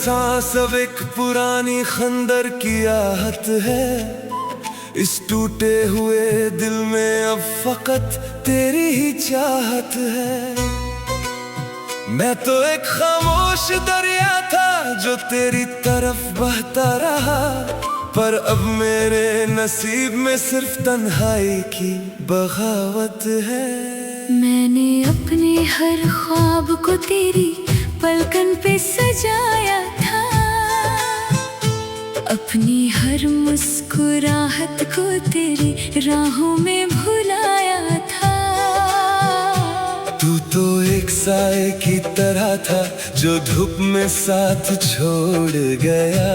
सांस अब एक पुरानी खंदर की आहट है। इस टूटे हुए दिल में अब फकत तेरी ही चाहत है। मैं तो एक खामोश दरिया था जो तेरी तरफ बहता रहा, पर अब मेरे नसीब में सिर्फ तन्हाई की बगावत है। मैंने अपने हर ख्वाब को तेरी पलकन पे सजाया था, अपनी हर मुस्कुराहट को तेरी राहों में भुलाया था। तू तो एक साए की तरह था जो धूप में साथ छोड़ गया।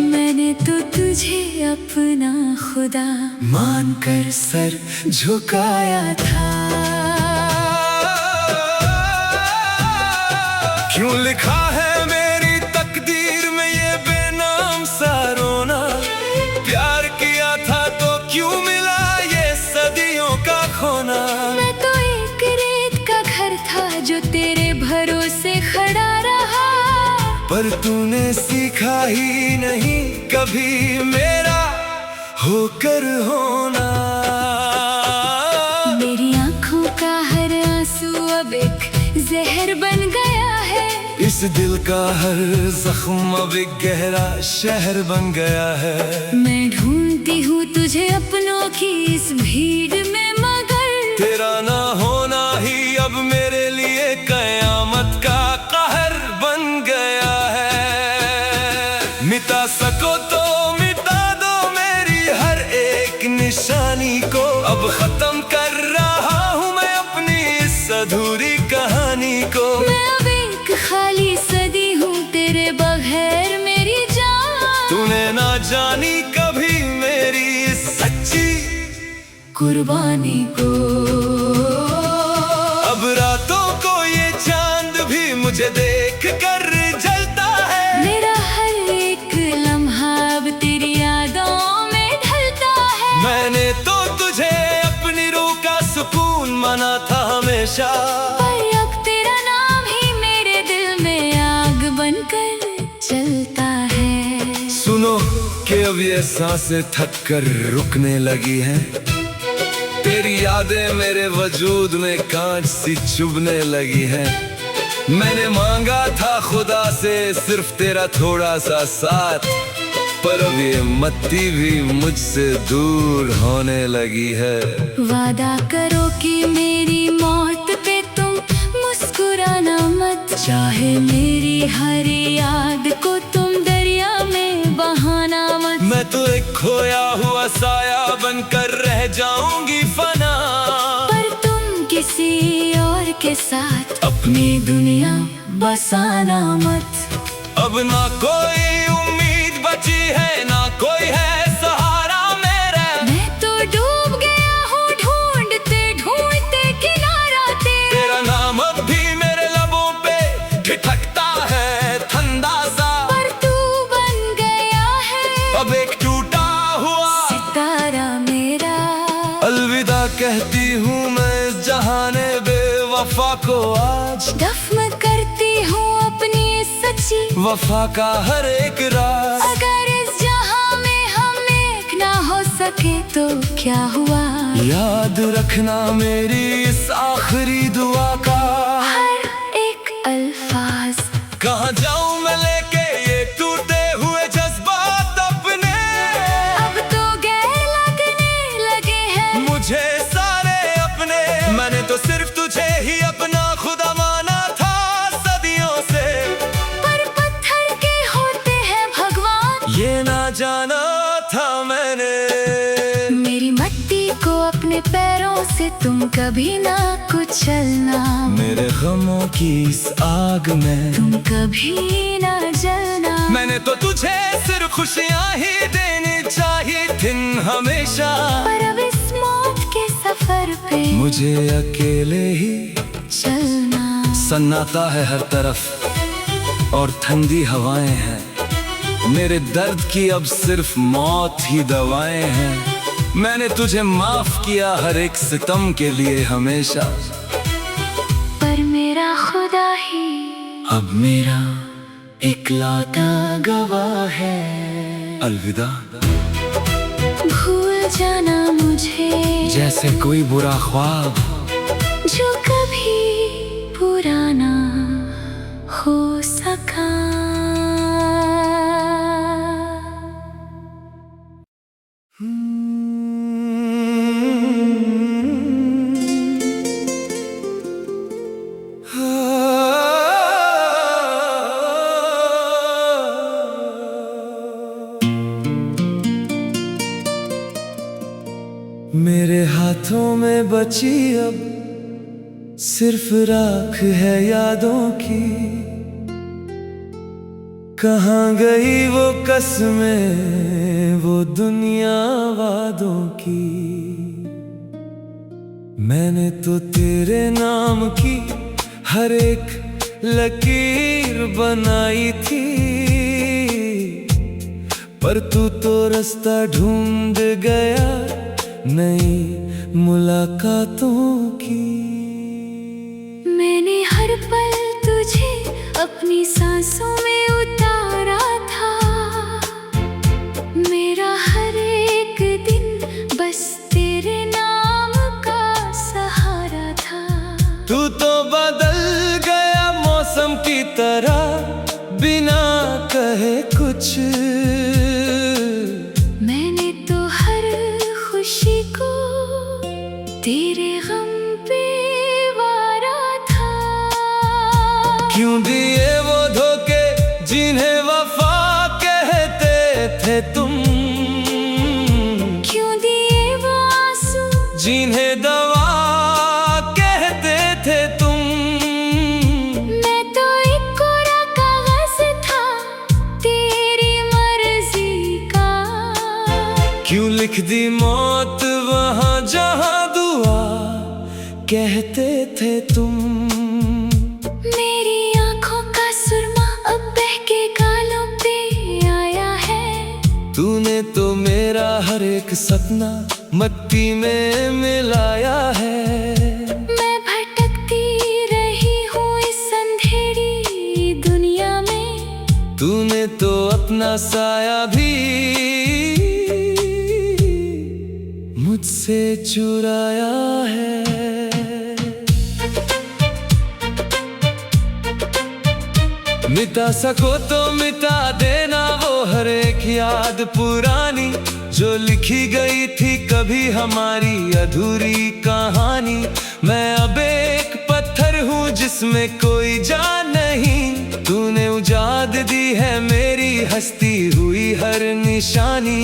मैंने तो तुझे अपना खुदा मानकर सर झुकाया था। क्यों लिखा है मेरी तकदीर में ये बेनाम सा रोना? प्यार किया था तो क्यों मिला ये सदियों का खोना? मैं तो एक रेत का घर था जो तेरे भरोसे खड़ा रहा, पर तूने सीखा ही नहीं कभी मेरा होकर होना। मेरी आँखों का हर आंसू अब एक जहर बन गया है। इस दिल का हर जख्म अब एक गहरा शहर बन गया है। मैं ढूंढती हूँ तुझे अपनों की इस भीड़ में, मगर तेरा ना होना ही अब मेरे लिए कयामत का कहर बन गया है। मिटा सको तो मिटा दो मेरी हर एक निशानी को, अब खत्म कर रहा हूँ मैं अपनी इस अधूरी कहानी को। मैं अब एक खाली सदी हूँ तेरे बगैर मेरी जान। तूने ना जानी कभी मेरी इस सच्ची कुर्बानी को। अब रातों को ये चांद भी मुझे देख कर जलता है। मेरा हर एक लम्हा अब तेरी यादों में ढलता है। मैंने तो तुझे अपनी रूह का सुकून माना था हमेशा, पर अब तेरा नाम ही मेरे दिल में आग बनकर चलता है। सुनो कि अब ये सांसें थक कर रुकने लगी हैं। तेरी यादें मेरे वजूद में कांच सी चुभने लगी हैं। मैंने मांगा था खुदा से सिर्फ तेरा थोड़ा सा साथ, पर अब ये मत्ती भी मुझसे दूर होने लगी है। वादा करो कि मेरी मौत पे तुम मुस्कुराना मत, चाहे मेरी हर याद को तुम दरिया में बहाना मत। मैं तो एक खोया हुआ साया बनकर रह जाऊंगी फना, पर तुम किसी और के साथ अपनी दुनिया बसाना मत। अब ना कोई उम्मीद बची है ना कोई है सहारा मेरा। मैं तो डूब गया हूँ ढूंढते ढूंढते किनारा तेरा नाम अब भी मेरे लबों पे ठिठकता है ठंडा सा, पर तू बन गया है अब एक टूटा हुआ सितारा मेरा। अलविदा कहती हूँ मैं इस जहाने बेवफा को आज, दफन करती हूँ अपनी सच्ची वफा का हर एक राज। अगर इस जहां में हम एक ना हो सके तो क्या हुआ? याद रखना मेरी इस आखिरी दुआ का हर एक अल्फाज। कहाँ जाऊं मैं लेके ये टूटे हुए जज्बात अपने? अब तो गैर लगने लगे हैं मुझे सारे अपने। मैंने तो सिर्फ तुझे ही अपना खुदा माना था सदियों से, पर पत्थर के होते हैं भगवान ये ना जाना था मैंने। मेरी मट्टी को अपने पैरों से तुम कभी ना कुचलना, मेरे गमों की इस आग में तुम कभी ना जलना। मैंने तो तुझे सिर्फ खुशियाँ ही देनी चाहिए थी हमेशा, पर अब इस मौत के सफर पे मुझे अकेले ही चलना। सन्नाटा है हर तरफ और ठंडी हवाएं हैं। मेरे दर्द की अब सिर्फ मौत ही दवाएं हैं। मैंने तुझे माफ किया हर एक सितम के लिए हमेशा, पर मेरा खुदा ही अब मेरा इकलौता गवाह है। अलविदा। भूल जाना मुझे जैसे कोई बुरा ख्वाब जो कभी पूरा ना हो सका। मेरे हाथों में बची अब सिर्फ राख है यादों की। कहाँ गई वो कसमें, वो दुनिया वादों की। मैंने तो तेरे नाम की हर एक लकीर बनाई थी, पर तू तो रास्ता ढूंढ गया नई मुलाकातों की। मैंने हर पल तुझे अपनी सांसों में उतारा था। मेरा हर एक दिन बस तेरे नाम का सहारा था। तू तो बदल गया मौसम की तरह, बिना कहे कुछ। मैंने तो हर खुशी को तेरे गम पे वारा था। क्यों दिए वो धोखे जिन्हें वफा कहते थे तुम? क्यों दिए वो आंसू जिन्हें दवा कहते थे तुम? मैं तो एक कोरा कागज था तेरी मर्जी का। क्यों लिख दी मौत वहां जहां दुआ कहते थे तुम? मेरी आंखों का सुरमा अब बहके गालों पे आया है। तूने तो मेरा हर एक सपना मट्टी में मिलाया है। मैं भटकती रही हूँ इस अंधेरी दुनिया में। तूने तो अपना साया भी मुझसे चुराया है। मिटा सको तो मिटा देना वो हर एक याद पुरानी, जो लिखी गई थी कभी हमारी अधूरी कहानी। मैं अब एक पत्थर हूँ जिसमें कोई जान नहीं। तूने उजाड़ दी है मेरी हस्ती हुई हर निशानी।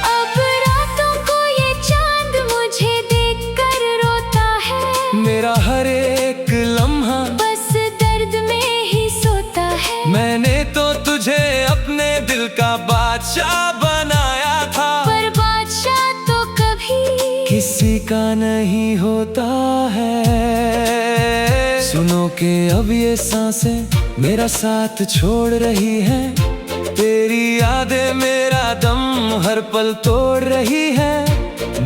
अब रातों को ये चांद मुझे देखकर रोता है। मेरा हर एक लम्हा बस दर्द में ही सोता है। मैंने तो तुझे अपने दिल का बादशाह बनाया था, पर बादशाह तो कभी किसी का नहीं होता है। सुनो कि अब ये सांसें मेरा साथ छोड़ रही हैं। तेरी यादें मेरा दम हर पल तोड़ रही है।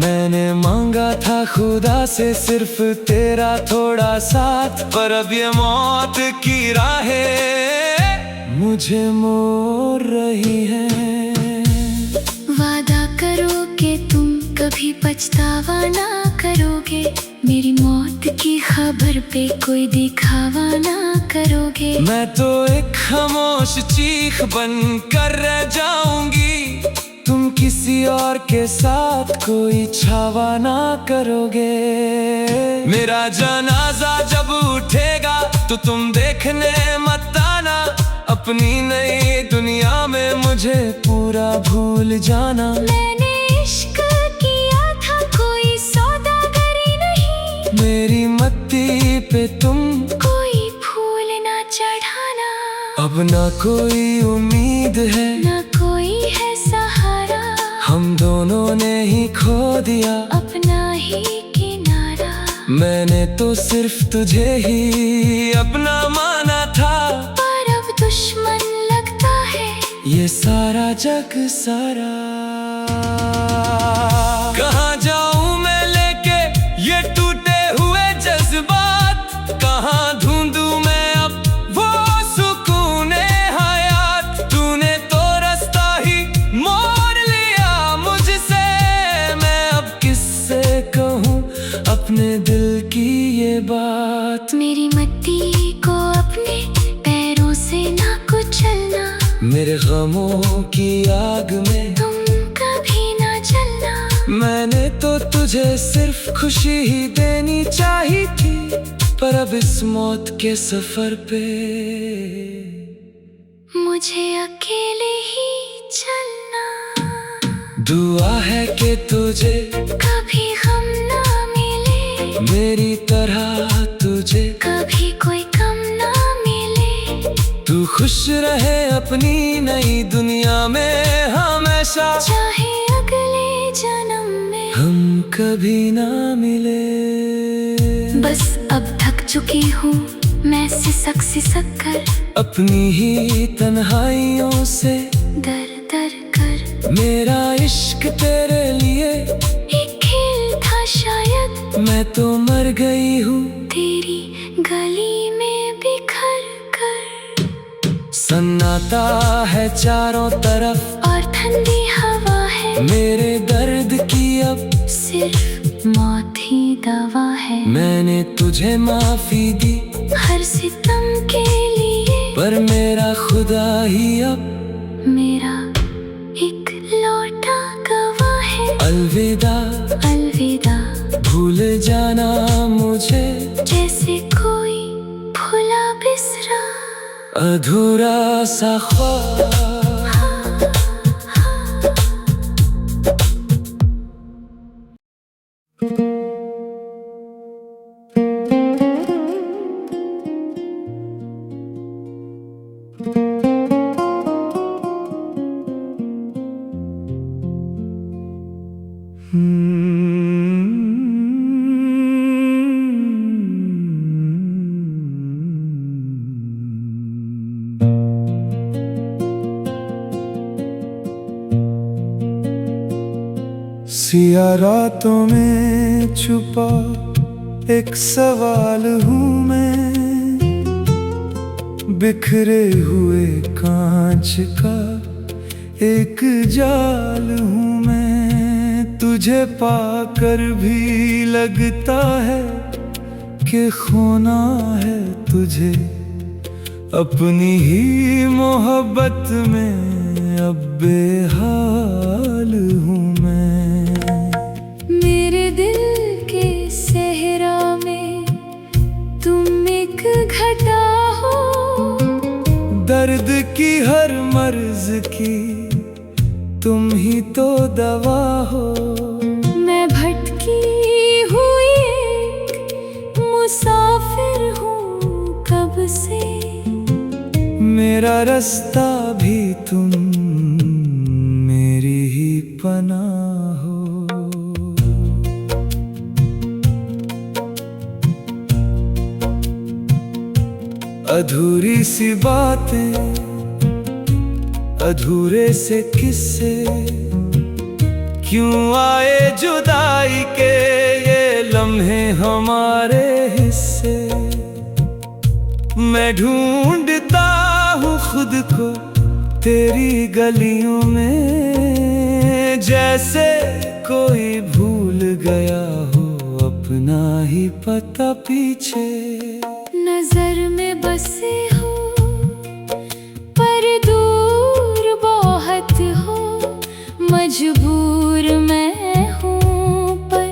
मैंने मांगा था खुदा से सिर्फ तेरा थोड़ा साथ, पर अब ये मौत की राहें मुझे मोड़ रही हैं। वादा करो कि तुम कभी पछतावा ना करोगे। मेरी मौत की खबर पे कोई दिखावा ना करोगे। मैं तो एक खामोश चीख बन कर रह जाऊंगी। तुम किसी और के साथ कोई छावा ना करोगे। मेरा जनाजा जब उठेगा तो तुम देखने मत आना। अपनी नई दुनिया में मुझे पूरा भूल जाना। मैंने इश्क किया था कोई सौदागरी नहीं। मेरी मत्ती पे तुम कोई फूल ना चढ़ाना। अब ना कोई उम्मीद है ना कोई है सहारा। हम दोनों ने ही खो दिया अपना ही किनारा। मैंने तो सिर्फ तुझे ही अपना माना था, पर अब दुश्मन लगता है ये सारा जग सारा। कहाँ जाऊं मैं लेके ये टूटे हुए जज्बात, कहाँ ढूंढूं मैं अब वो मेरे गमों की आग में तुम कभी ना जलना। मैंने तो तुझे सिर्फ खुशी ही देनी चाहिए थी, पर अब इस मौत के सफर पे मुझे अकेले ही चलना। दुआ है कि तुझे कभी गम ना मिले, मेरी तरह तुझे कभी कोई कम ना मिले। तू खुश रहे अपनी नई दुनिया में हमेशा, चाहे अगले जन्म में हम कभी ना मिले। बस अब थक चुकी हूँ मैं सिसक कर, अपनी ही तन्हाइयों से दर दर कर। मेरा इश्क तेरे लिए एक खेल था शायद, मैं तो मर गई हूँ तेरी गली में बिखर कर। सन्नाटा है चारों तरफ और ठंडी हवा है, मेरे दर्द की अब सिर्फ मौत ही दवा है। मैंने तुझे माफी दी हर सितम के लिए, पर मेरा खुदा ही अब मेरा एक लौटा गवाह है। अलविदा अलविदा, भूल जाना मुझे जैसे कोई भूला बिसरा अधूरा सा ख्वाब। सिया रातों में छुपा एक सवाल हूँ मैं, बिखरे हुए कांच का एक जाल हूँ मैं। तुझे पाकर भी लगता है कि खोना है तुझे, अपनी ही मोहब्बत में अब बेहाल हूँ मैं। मेरे दिल के सहरा में तुम एक घटा हो, दर्द की हर मर्ज की तुम ही तो दवा हो। मैं भटकी हुई एक मुसाफिर हूँ कब से, मेरा रास्ता भी तुम मेरी ही पनाह हो। अधूरी सी बातें, अधूरे से किस्से, क्यों आए जुदाई के ये लम्हे हमारे हिस्से। मैं ढूंढता हूँ खुद को तेरी गलियों में, जैसे कोई भूल गया हो अपना ही पता पीछे। नजर में बसे हो पर दूर बहुत हो, मजबूर मैं हूँ पर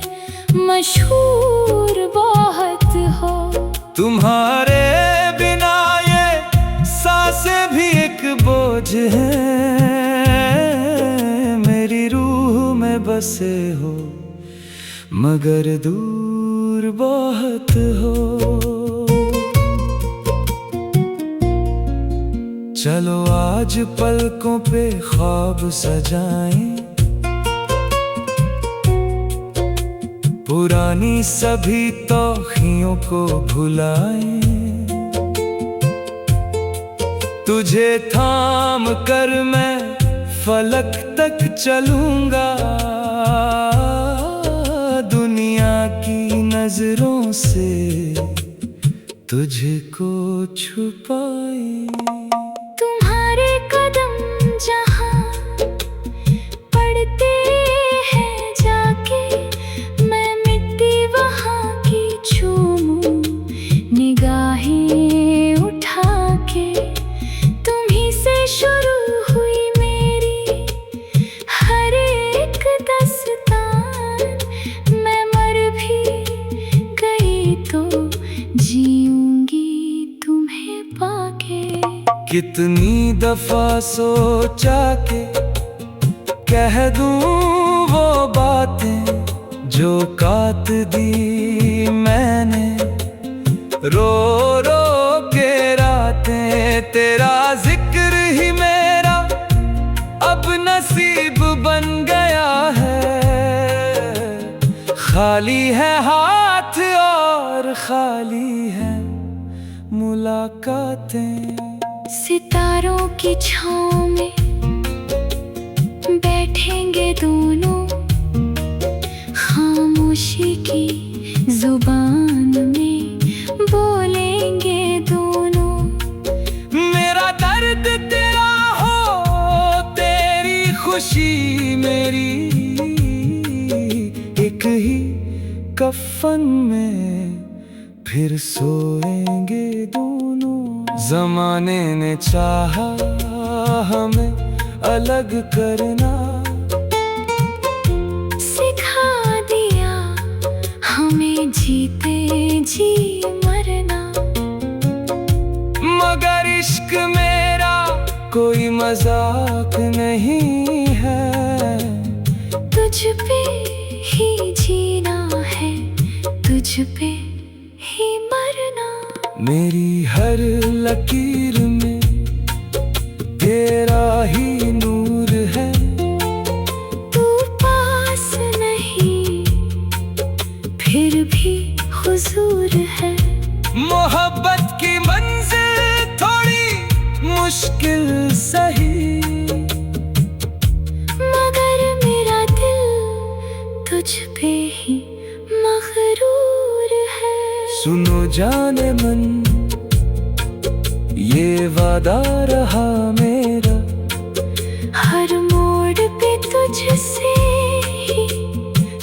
मशहूर बहुत हो। तुम्हारे बिना ये सांसें भी एक बोझ है, मेरी रूह में बसे हो मगर दूर बहुत हो। चलो आज पलकों पे ख्वाब सजाएं, पुरानी सभी तौखियों को भुलाएं। तुझे थाम कर मैं फलक तक चलूंगा, दुनिया की नजरों से तुझको छुपाए। तुम्हारे कदम जहाँ पड़ते हैं जाके, मैं मिट्टी वहाँ की चूमूं निगाहें उठा के। तुम्हीं से शुरू कितनी दफा सोचा के कह दूं वो बातें जो काट दी मैंने, रो रो के रातें। तेरा जिक्र ही मेरा अब नसीब बन गया है। खाली है हाथ और खाली है मुलाकातें। सितारों की छाँव में बैठेंगे दोनों, खामोशी की जुबान में बोलेंगे दोनों। मेरा दर्द तेरा हो, तेरी खुशी मेरी, एक ही कफन में फिर सोएंगे दोनों। जमाने ने चाहा हमें अलग करना, सिखा दिया हमें जीते जी मरना। मगर इश्क मेरा कोई मजाक नहीं है। तुझ पे ही जीना है, तुझ पे ही मरना। मेरी हर लकीर में तेरा ही नूर है। तू पास नहीं फिर भी हुजूर है। मोहब्बत की मंजिल थोड़ी मुश्किल सही, मगर मेरा दिल तुझ पे ही मगरूर है। सुनो जाने मन, ये वादा रहा मेरा, हर मोड़ पे तुझसे ही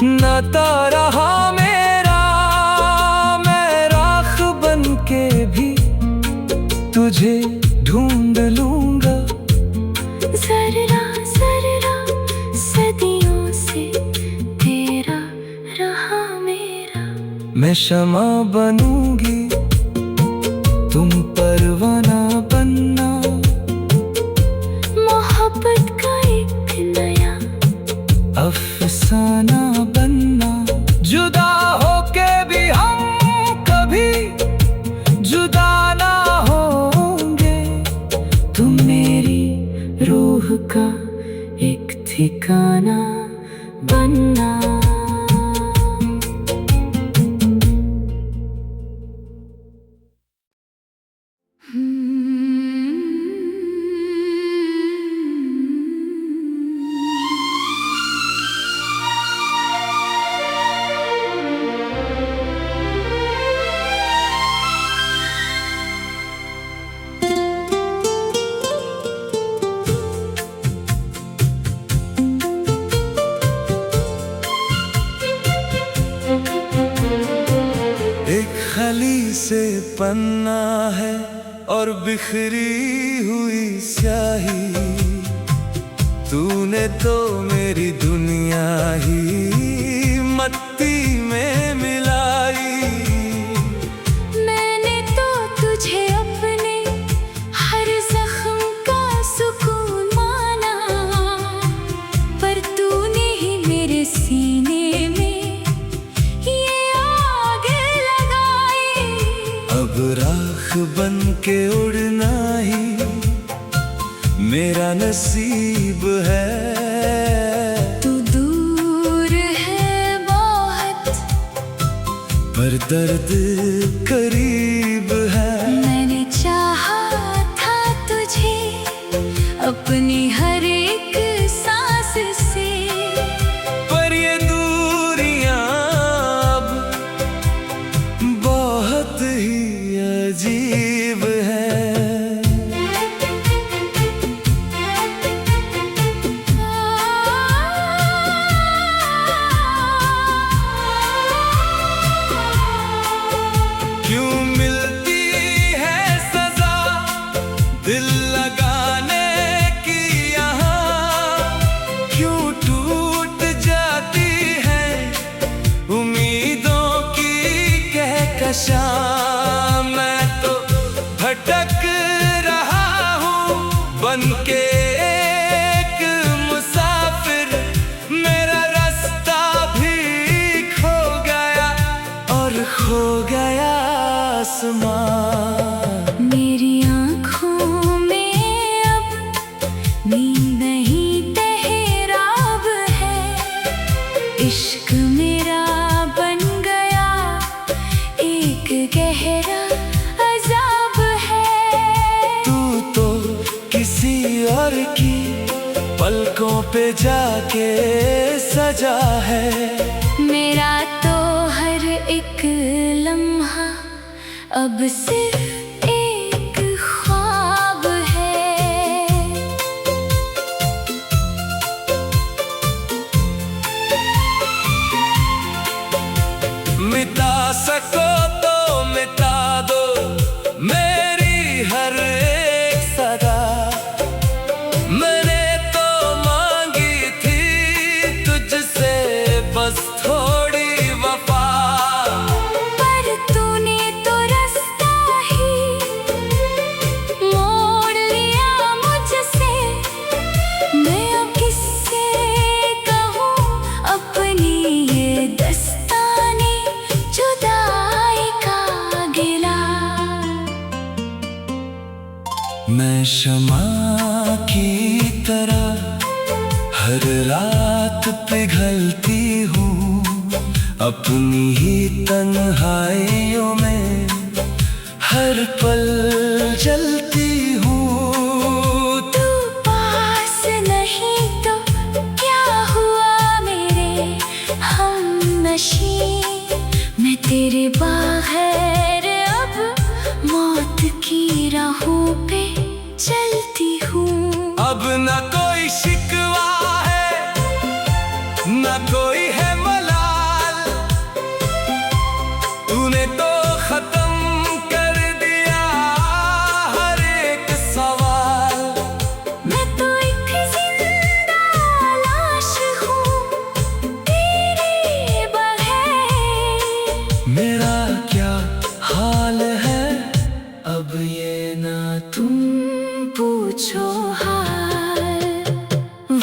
नाता रहा मेरा। मैं राख बन के भी तुझे ढूंढ लूंगा। जर्रा जर्रा सदियों से तेरा रहा मेरा। मैं शमा बनूंगी, तुम परवाना बनना। मोहब्बत का एक नया अफसाना बनना। जुदा होके भी हम कभी जुदा ना होंगे। तुम मेरी रूह का एक ठिकाना बनना। खली से पन्ना है और बिखरी हुई स्याही, तूने तो मेरी दुनिया ही मट्टी में मिलाई। मैंने तो तुझे अपने हर जख्म का सुकून माना, पर तूने ही मेरे सीने में राख बन के उड़ना ही मेरा नसीब है। तू दूर है बहुत पर दर्द करीब है। मैंने चाहा था तुझे अपनी हर एक सांस से, पर ये दूरियां अब बहुत ही अजीब है। क्यों मिल के एक मुसाफिर मेरा रास्ता भी खो गया और खो गया आसमां। मेरी आँखों में अब नींद नहीं ठहराव है, इश्क मेरा बन गया एक गहरा अज़ाब है। तू तो किसी और की पलकों पे जाके सजा है। मेरा तो हर एक लम्हा अब सिर्फ एक ख्वाब है। मिटा सको तो मिटा दो मेरी हर एक सदा। मैंने तो मांगी थी तुझसे बस थोड़ी वफा, पर तूने तो रास्ता ही मोड़ लिया मुझसे। मैं अब किससे कहूँ अपनी ये दस्ताने जुदाई का गिला। मैं शमा की तरह हर रात पिघलती हूँ, अपनी ही तन्हाइयों में हर पल जलती हूँ। तू पास नहीं तो क्या हुआ मेरे हमनशी। मैं तेरे बगैर अब मौत की राहों पे चलती हूँ। अब न कोई शिकवा है न कोई है मलाल, तूने तो खत्म कर दिया हर एक सवाल। मैं तो एक जिंदा लाश हूँ तेरे बगैर। मेरा क्या हाल है अब ये ना तुम पूछो हाल।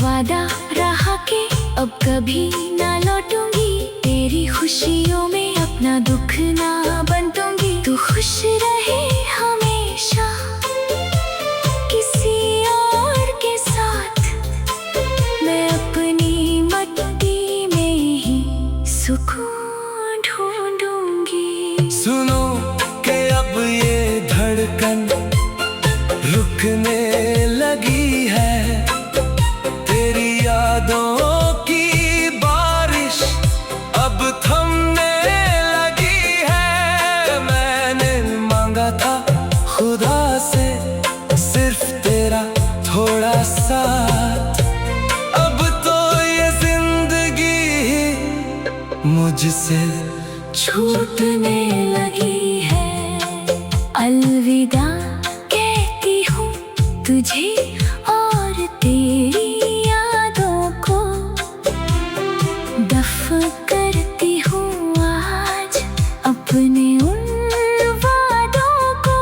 वादा रहा कि अब कभी ना लौटूंगी, तेरी खुशियों में अपना दुख ना बंटूंगी। तू खुश रहे हमेशा किसी और के साथ, मैं अपनी मट्टी में ही सुकून ढूंढूंगी। सुनो कि अब ये धड़कन रुकने लगी है, तेरी यादों की बारिश अब थमने लगी है। मैंने मांगा था खुदा से सिर्फ तेरा थोड़ा साथ, अब तो ये जिंदगी ही मुझसे छूटने लगी है। अलविदा कहती हूँ तुझे और तेरी यादों को, दफन करती हूँ आज अपने उन वादों को।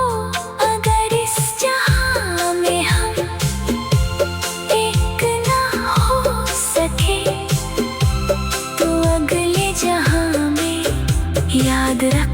अगर इस जहां में हम एक ना हो सके तो अगले जहां में याद रख